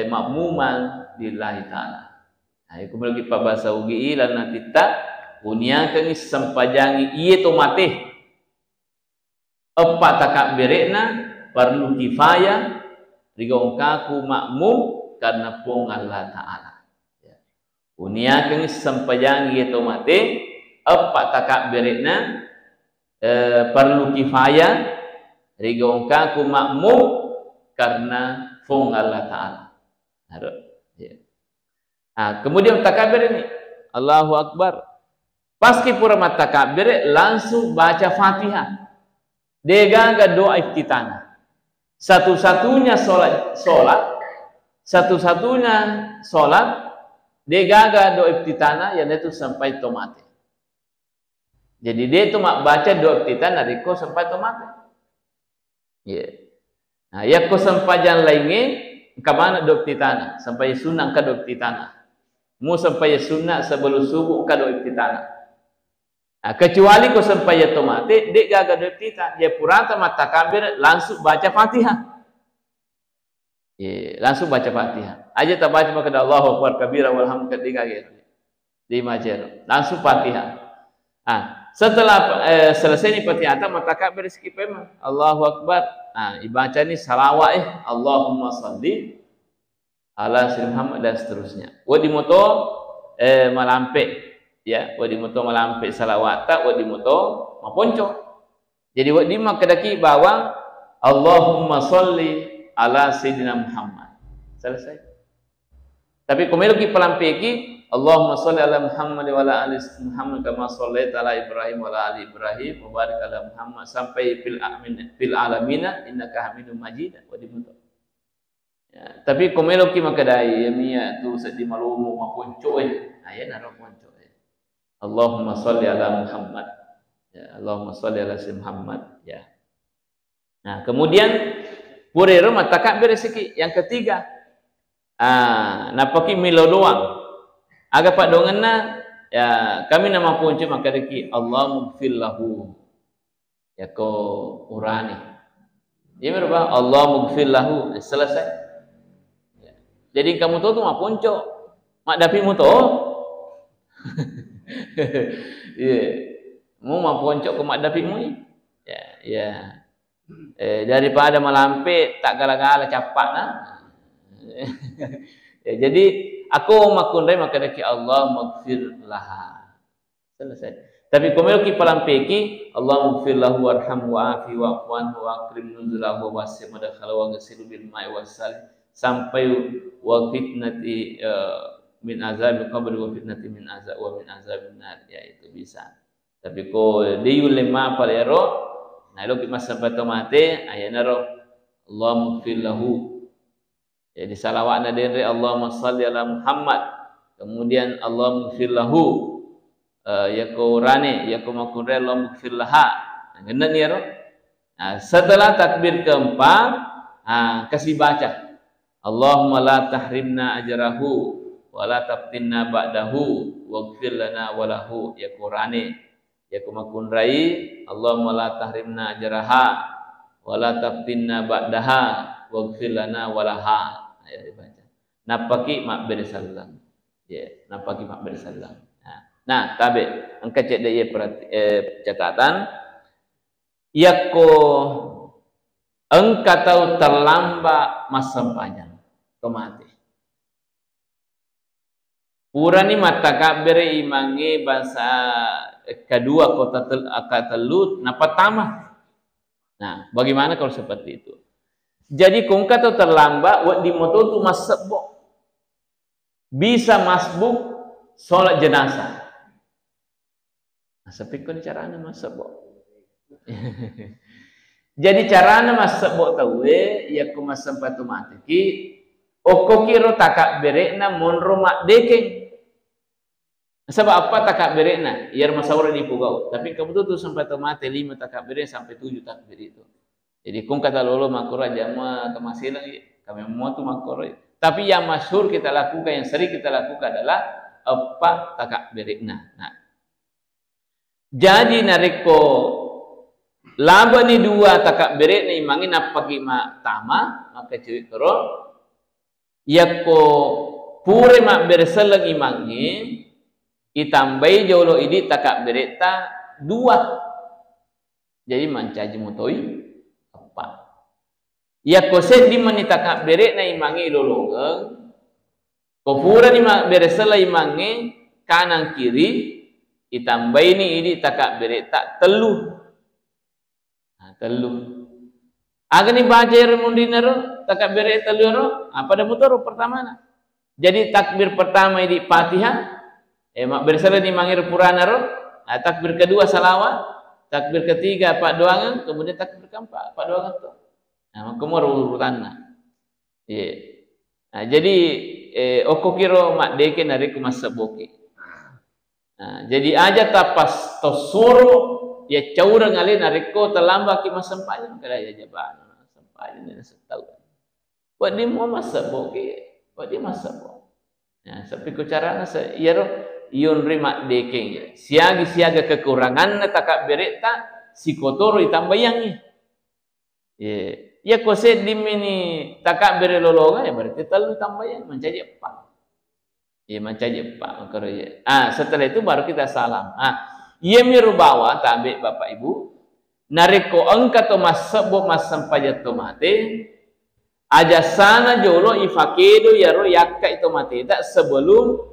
makmuman lillahi ta'ala. Nah iku lagi pa bahasa ugi lan natita unia kang sampajangi ieu to mate apa takbirna perlu kifayah rigong kaku makmum karena pong Allah ta'ala ya unia kang sampajangi ieu to mate apa takbirna perlu kifayah rigong kaku makmum karena pong Allah ta'ala. Ya. Nah, kemudian takbir ini Allahu Akbar. Paski pura takbir langsung baca Fatihah. Degaga doa iftitana. Satu-satunya solat degaga doa iftitana yang itu sampai tomate. Jadi dia itu mak baca doa iftitana riko sampai tomate. Ya. Nah, ya ko sampai jalan lainnya kamana doa iftitana sampai sunnah ka doa iftitana. Mu sampai sunnah sebelum subuh ka doa iftitana. Nah, kecuali ko sampai tomate dek gaga doa iftitana dia purata mata takbir langsung baca Fatihah. Ya, langsung baca Fatihah. Aja tak baca maka Allahu Akbar kabira walhamdulillah ketiga gitu. Di majer. Langsung Fatihah. Ah, setelah selesai ni Fatihah mata takbir skip memang Allahu Akbar. Nah, dibaca ni salawat Allahumma salli ala sayyidina Muhammad dan seterusnya. Wadi moto malampek ya, wadi moto malampek salawat tak wadi moto maponco. Jadi wadi makadaki bawang Allahumma salli ala sayyidina Muhammad. Selesai. Tapi komelo ki pelampeki Allahumma sholli ala Muhammad wa ala ali Muhammad kama shallaita ala Ibrahim wa ala ali Ibrahim wa barik ala Muhammad sampai fil alamin innaka Hamidum Majid wa dimuto. Ya, tapi komelo ki makadai ya mia tu sedi malumu maponco aya naro ponco. Allahumma sholli ala Muhammad. Ya, Allahumma sholli ala Muhammad ya. Nah, kemudian purero matakabir sikit yang ketiga. Napaki milo doang. Aga pak dongenna ya kami nama punca maka deki Allah mugfir lahu ya ko urani ya berapa Allah mugfir lahu selesai ya. Jadi kamu tu mah punca mak dapi mu tu ya mu mah punca ko mak dapi mu ya ya daripada malampe tak gala-gala capak nah. Ya, jadi aku makundai maka daki Allah maghfir laha. Selesai. Tapi komel ki palampeki Allah maghfir lahu warham wa afi wa afwan wa akrim nuzulahu wa wasi' madakhala wa ghasilu bil ma'i wasal sampai wa fitnati min azab qabr wa fitnati min azab wa min azabin nar ya itu bisa. Tapi ko diu lema palero nah lo ki masabata mate ayana ro Allah maghfir lahu. Jadi salawatna dari Allahumma shalli ala Muhammad. Kemudian Allah maghfir lahu. Ya ko rane, ya ko makunre Allah maghfir laha. Ngene ya ro. Nah, setelah takbir keempat, kasih baca. Allahumma la tahrimna ajrahu wa la taftinna ba'dahu waghfir lana wa lahu. Ya ko rane, ya ko makunrai Allahumma la tahrimna ajraha wa la taftinna ba'daha waghfir lana wa laha. Ya dibaca. Napaki mak bersalam. Ya, napaki mak bersalam. Nah, tabe angka cek dia catatan yako engkau tahu terlambat masa panjang otomatis. Purani mata kabere imange bahasa kedua kota telut napa tamah. Nah, bagaimana kalau seperti itu? Jadi kung kata terlambat wak di moto tu masbuk bisa masbuk solat jenazah. Nah, sepikun caranya masbuk. Jadi caranya masbuk tahu ya ku masampai tu mati ki oko kiro takak berekna monro mak dekeng. Sebab apa takak berekna? Iar masawara di pugau. Tapi kamu tuh sampai mati 5 takak berek sampai 7 takbir itu. Jadi kung kata lolo makura jama kemasilang kami mau tuh makura. Tapi yang masyhur kita lakukan, yang sering kita lakukan adalah apa takak berekna. Nah, jadi nareko laba ni 2 takak berek ni mangin apa kima tama maka cuy kero yakko pure mak berselang imangi itambai jolo ini takak bereta 2. Jadi mancaji mutoi apa? Ya koset di mani takak berek na imangi lolongeng. Kopura ni mak beresela imangi kanan kiri itambai ini takak bereta telu. Nah, telu. Aga ni baca mundinero takak berek telu ro apa dah mutoro pertama na. Jadi takbir pertama ini Fatihah. Mak bersala ni mangir purana ro, takbir kedua salawat, takbir ketiga pak doangan, kemudian takbir keempat pak doangan tu. Nah, kemur urutanna. Nah, jadi oko kiro mak deke nari kumasa boki. Nah, jadi aja tapas tosoro ya caura ngali nariko terlambat ki masempanya kada ya jaban sempanya ni setahun. Buat dia mau masa boki, buat dia masa boki. Nah, sampai ku carana se iaro ion rimak dekeng siaga kekurangan takak bereta si kotoro itambayangi ya kose dimini takak bere lolonga ya berarti telu tambayang mencaji 4 mencaji 4 setelah itu baru kita salam ia mirubawa tabe bapak ibu nariko engka to masebo masampaja to mate aja sana jolo ifakedo yaro yakka itu mate tak sebelum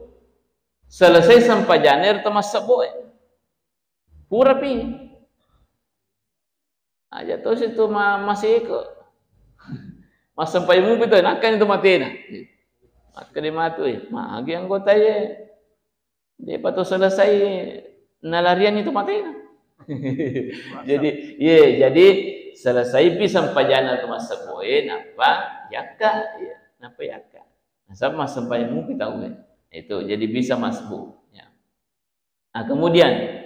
selesai sampai janer termasuk boy pura pi aja tuh situ masih ke mas sampai mu itu nakan itu mati na maka dia mati magi anggota ye dia patut selesai nalarian itu mati na jadi selesai pi sampai janer termasuk boy napa yakka napa yakka sama sampai mu kita uwe itu jadi bisa masbuk ya. Nah, kemudian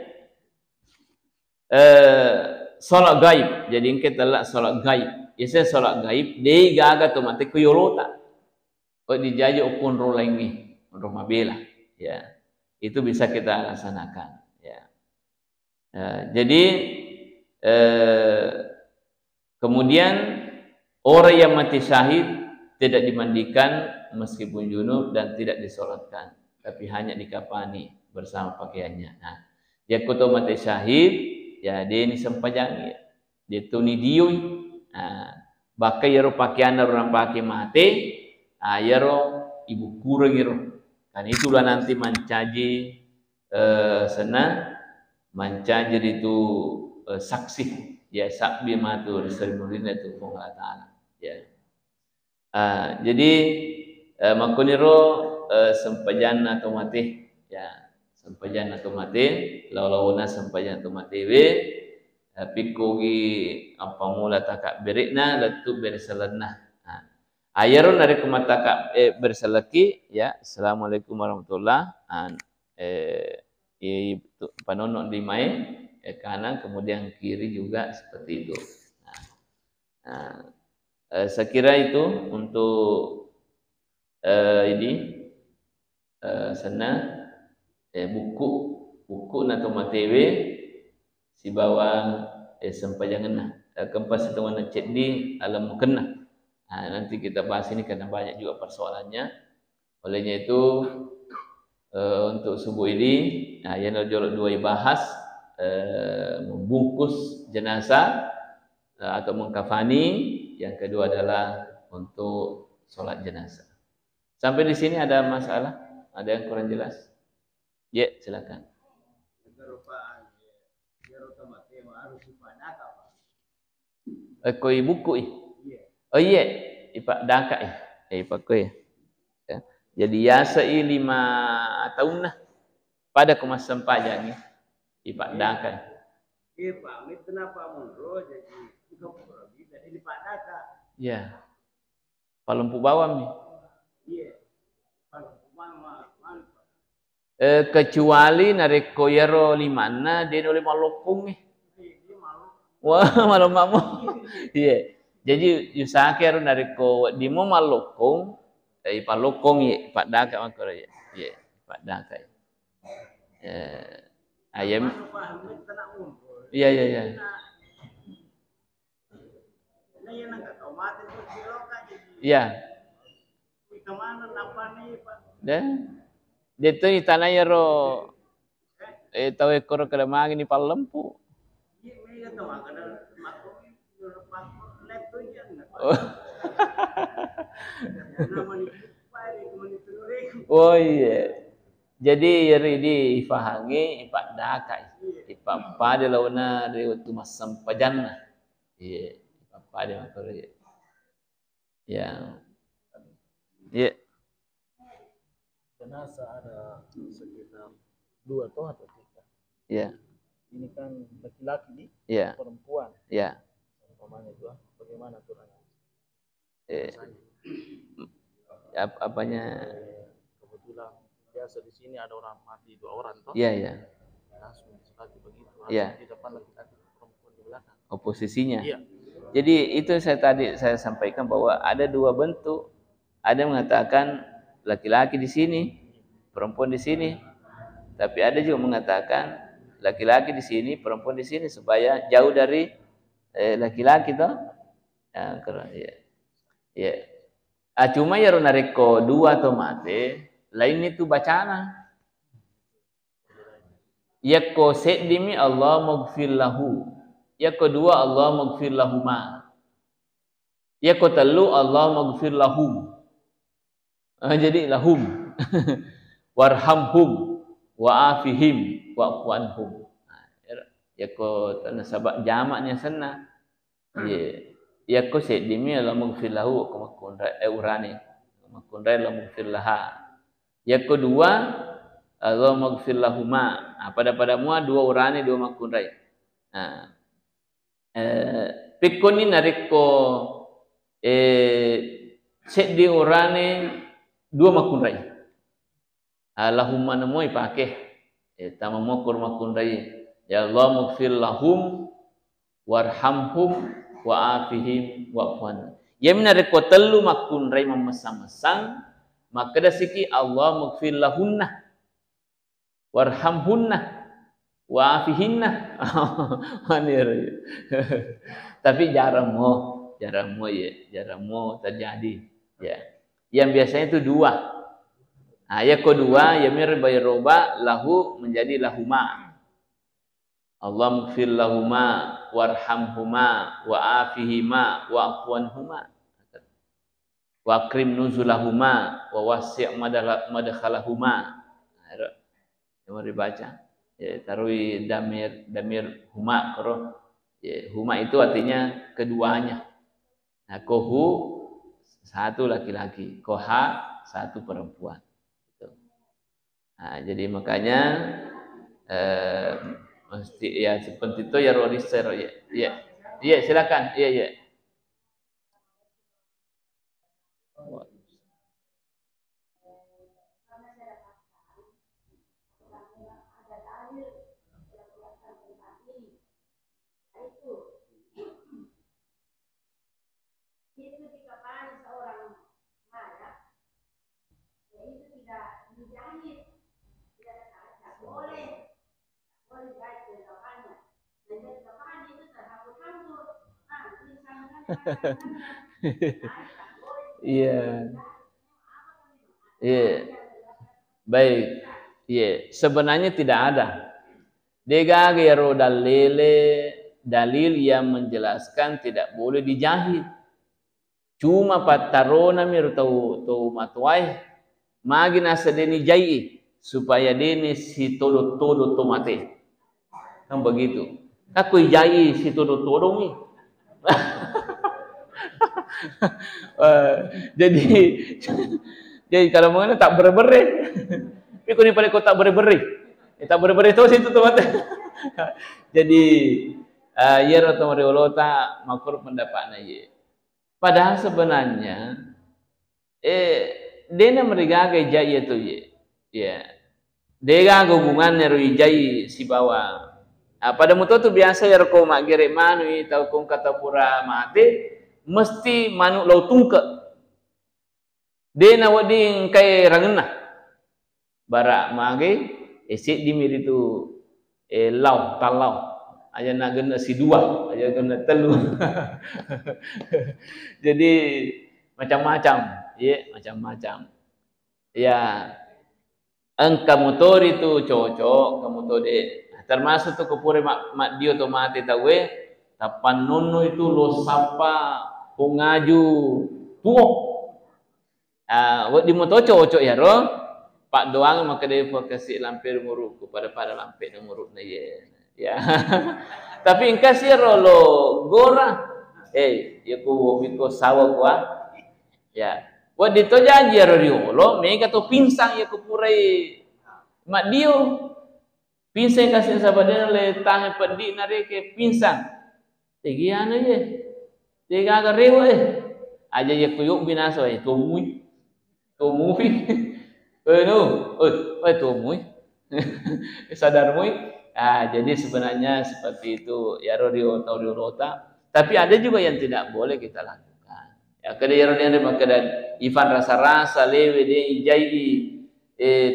salat gaib jadi kita lah salat gaib biasa salat gaib dei gaga to mate kuyorota kok dijaji ukun rolengi rumah bela ya itu bisa kita laksanakan ya jadi kemudian orang yang mati syahid tidak dimandikan meskipun junub dan tidak disolatkan, tapi hanya dikafani bersama pakaiannya. Nah, dia kutu mati syahid, ya dia ini sempajangi, dia tuni diui, bakai yaro pakaian orang pakai mati, yaro ibu kurang yaro, kan itulah nanti mencaji mencaji itu saksi, ya sakbi matur seriburin itu Allah Taala, ya. Jadi makuniro sempajan atau mati ya sempajan atau mati laulawuna sempajan atau mati we pikogi apa mula takak berikna letu berselenah ayarun dari kemataka berseleki ya assalamualaikum warahmatullah panonok di main kanan kemudian kiri juga seperti itu saya kira itu untuk ini sana buku nato matewe si bawang sempajangan kempas itu mana cek di alam kena nanti kita bahas ini karena banyak juga persoalannya olehnya itu untuk subuh ini yang jolok dua bahas membungkus jenazah atau mengkafani yang kedua adalah untuk sholat jenazah. Sampai di sini ada masalah? Ada yang kurang jelas? Ya, silakan. Koi buku oh iya, ipak daka ipak koi. Ya. Jadi yasa 5 tahun lah pada kemas sempajang ipak daka. Iya Pak, itu kenapa mundur jadi di Pak Daka. Iya. Palumpu bawam nih. Iya. Palumpu mana? Kecuali nareko yaro limana dia oleh malukung nih. Wah, malu mamu. Iya. Jadi yusake aro nareko di mo malukung, palukung ye, padaka makoro ye. Iya, padaka. Ayam. Iya, iya, iya. Iya. Dan dito itanah yaro tahu ekor kelemang ini palempu. Oh iya. Jadi yari di ifahangi ipak dakai. Ipak pada launa dari waktu masam pajanna. Iya, ipak pada makoro ya. Ya. Iya. Jenazah ada sekitar 2 atau 3. Iya. Ini kan laki-laki, Iya. perempuan. Iya. Umpamanya itu bagaimana aturannya? Apanya? Kebetulan biasa di sini ada orang mati 2 orang toh? Iya, iya. Langsung seperti begitu. Iya. Di depan laki-laki, perempuan di belakang. Oposisinya. Iya. Jadi itu saya sampaikan bahwa ada 2 bentuk. Ada yang mengatakan laki-laki di sini, perempuan di sini. Tapi ada juga mengatakan laki-laki di sini, perempuan di sini supaya jauh dari laki-laki toh. Ya, iya. Iya. Cuma ya nareko 2 atau mate, lain itu bacana. Yakko sedimi Allah maghfir lahu. Yakko 2 Allah maghfir lahuma. Yakko 3 Allah maghfir lahum. Jadi lahum. Warhamhum wa'afihim wa'fu anhum. Yakko nasabak jamaknya sana. Iya. Yakko sedimi Allah maghfir lahu kamakundra urani. Kamakundra Allah maghfir laha. Yakko 2 Allah maghfir lahuma. Pada mua 2 urani 2 makundrai. Pikun ni nariko seddi urani 2 makundrai. Lahuma namoi pakai. Tama mokur makundrai. Ya Allah maghfir lahum warhamhum wa'afihim wa'fuan. Ya nariko 3 makundrai memasang-masang. Maka dasiki Allah maghfir lahunna warhamhunna wa'afihinna. Tapi jarang mo terjadi ya. Yang biasanya itu 2. Yang kedua yamir bayroba lahu menjadi lahuma. Allah maghfir lahuma warhamhuma wa'afihima wa'fuanhuma wa akrim nuzulahuma wa wasi' madkhalahuma. Yang mau dibaca ya, tarui damir huma karo ya, huma itu artinya keduanya. Nah, kohu 1 laki-laki, koha 1 perempuan gitu. Nah, jadi makanya mesti ya seperti itu ya roliser ya. Iya silakan. Iya. Iya. Iya. Baik. Iya, sebenarnya tidak ada. Degagero dalil yang menjelaskan tidak boleh dijahit. Cuma patarona mir tau matuai magina sedeni jai supaya deni si todo tomate. Kan begitu. Aku jai si todo ni. Jadi kalau mengenai tak berberi, tapi kau ni paling kau tak berberi, tak berberi tu situ tu mata. Jadi ya roto mariolota makur pendapatnya ye. Padahal sebenarnya dena merigagai jaya tu ye, ya Dega hubungan ro ijai si bawa. Pada muto tu biasa ya ko mak gere manu tau kong kata pura mate mesti manu lau tungke. Dena wading kai rangena. Bara mage esik dimir itu lau talau. Aja nak gena si dua, aja gena telu. Jadi macam-macam, ya macam-macam. Ya, engka motor itu cocok, ke motor de. Termasuk tu kepure mak dia tu mati tawe, tapan nono itu lo sapa pengaju tuo. Di motor cocok ya ro. Pak doang maka dia kasih lampir muruk pada lampir muruk na ye. Ya. Tapi engka siro lo gora. Ya ku biko sawa kwa. Ya. Wa dito janji ro riolo, mega to pinsang ya ku purai mak dio. Pinsang kasih sabadena le tahe pedi na ke pinsang. Tegiana ye. Tega ga rewa aja ya ku yuk binaso to mui. To mui. To mui. Sadar mui. Jadi sebenarnya seperti itu ya rodio atau riolota. Tapi ada juga yang tidak boleh kita lakukan. Ya kada ya rodio makadan Ivan rasa-rasa lewe de ijai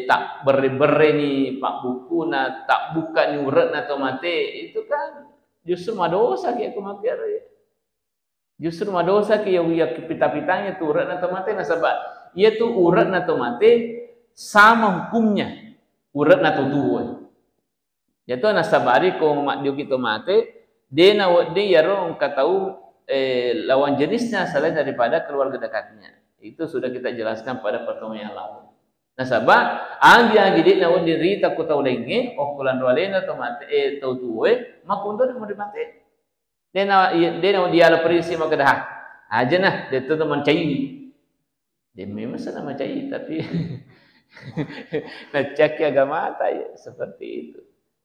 tak beri ni pak buku na tak buka ni urat na tomate itu kan justru madosa ki aku makir ya. Justru madosa ki ya pita-pitanya tu urat na tomate na sebab ia tu urat na tomate sama hukumnya urat na tutu. Jatuh nasabari ko mak dio kita mate dia nawat dia yarong katau lawan jenisnya selain daripada keluarga dekatnya. Itu sudah kita jelaskan pada pertemuan yang lalu. Nasabah ang dia gidik nawat diri takut tahu lagi okulan roalena atau mate tau tuwe makundo mau dimate. Dia nawat dia la perisi makadah. Aja nah dia tu teman cai. Dia memang senang cai tapi ngecek ya agama ya seperti itu.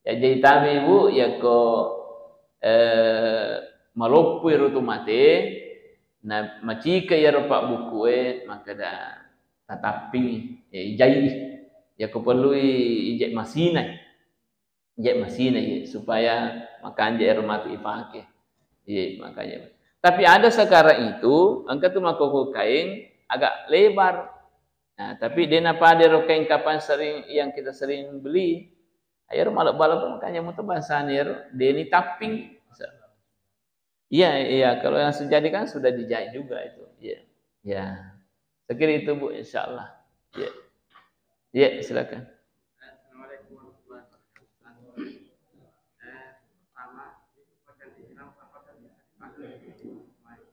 Ya jadi tami ibu ya ko malopui rutu mate na macika ya ropak buku maka dah tatapi ijai ya ko perlui ijek masina ya supaya makan je mati ipake makanya. Tapi ada sekarang itu angka tu makoko kain agak lebar. Nah, tapi dia napa ada kain kapan sering yang kita sering beli air malak-balak makanya mutu bahasa air dia ni tapping. Iya, kalau yang sejadi kan sudah dijahit juga itu. Iya. Ya. Saya kira itu Bu insyaallah. Iya. Iya, silakan. Assalamualaikum warahmatullahi wabarakatuh. Pertama itu pakaian ihram apakah bisa dipakai?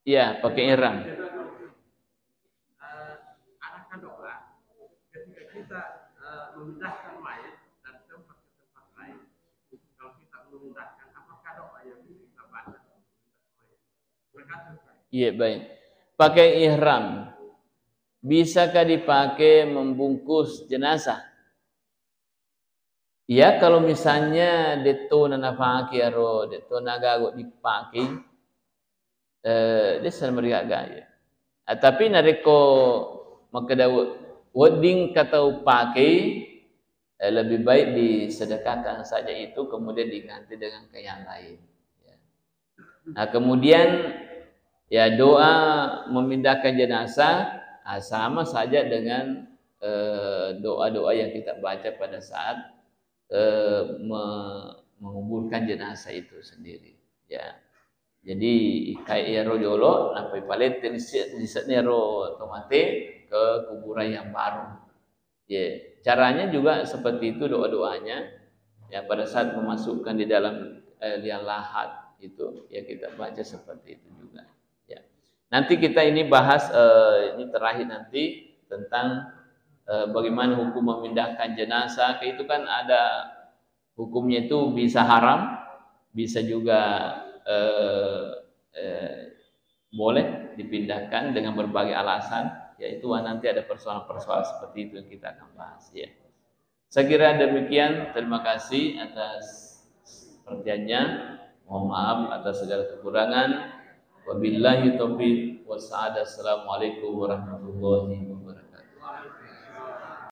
Iya, pakai ihram. Adakah doa ketika kita memindahkan mayat dari tempat ke tempat lain? Kalau kita memindahkan, apakah doa yang bisa kita baca? Iya, baik. Pakai ihram. Bisakah dipakai membungkus jenazah? Ya, kalau misalnya deto nanapaki aro deto nagago dipakai dia sama gaya. Tapi nareko makada wedding kata pakai lebih baik disedekahkan saja itu kemudian diganti dengan kain lain. Nah, kemudian ya doa memindahkan jenazah sama saja dengan doa-doa yang kita baca pada saat menguburkan jenazah itu sendiri. Ya, jadi kayak rojolo sampai palet di senero tomate ke kuburan yang baru. Ya, caranya juga seperti itu doa-doanya. Ya, pada saat memasukkan di dalam liang lahat itu ya kita baca seperti itu juga. Ya. Nanti kita ini bahas ini terakhir nanti tentang bagaimana hukum memindahkan jenazah. Itu kan ada hukumnya itu bisa haram, bisa juga boleh dipindahkan dengan berbagai alasan. Yaitu nanti ada persoalan-persoalan seperti itu yang kita akan bahas. Ya. Saya kira demikian. Terima kasih atas perhatiannya. Mohon maaf atas segala kekurangan. Wabillahi taufiq wassalam. Assalamualaikum warahmatullahi wabarakatuh.